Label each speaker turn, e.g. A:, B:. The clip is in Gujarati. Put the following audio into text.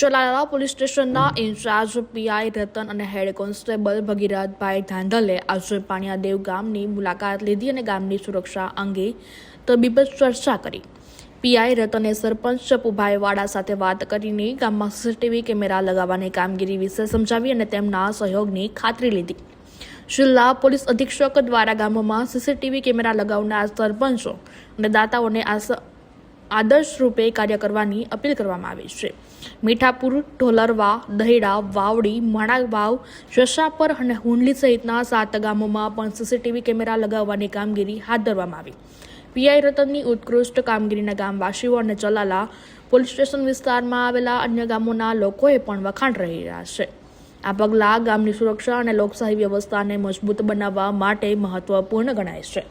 A: ચલાલા પોલીસ સ્ટેશનના ઇન્ચાર્જ પીઆઈ રતન અને હેડ કોન્સ્ટેબલ ભગીરથભાઈ ધાંધલે આજે પાણિયાદેવ ગામની મુલાકાત લીધી અને ગામની સુરક્ષા અંગે તબીબત ચર્ચા કરી। પીઆઈ રતને સરપંચ ચપુભાઈ વાડા સાથે વાત કરીને ગામમાં સીસીટીવી કેમેરા લગાવવાની કામગીરી વિશે સમજાવી અને તેમના સહયોગની ખાતરી લીધી। જિલ્લા પોલીસ અધિક્ષક દ્વારા ગામોમાં સીસીટીવી કેમેરા લગાવનાર સરપંચો અને દાતાઓને આદર્શ રૂપે કાર્ય કરવાની અપીલ કરવામાં આવી છે। મીઠાપુર, ઢોલરવા, દહેડા, વાવડી, માણાવાવ, જશાપર અને હુંડલી સહિતના 7 ગામોમાં પણ સીસીટીવી કેમેરા લગાવવાની કામગીરી હાથ ધરવામાં આવી। પીઆઈ રતનની ઉત્કૃષ્ટ કામગીરીના ગામવાસીઓ અને ચલાલા પોલીસ સ્ટેશન વિસ્તારમાં આવેલા અન્ય ગામોના લોકોએ પણ વખાણ રહી રહ્યા છે। આ પગલાં ગામની સુરક્ષા અને લોકશાહી વ્યવસ્થાને મજબૂત બનાવવા માટે મહત્વપૂર્ણ ગણાય છે।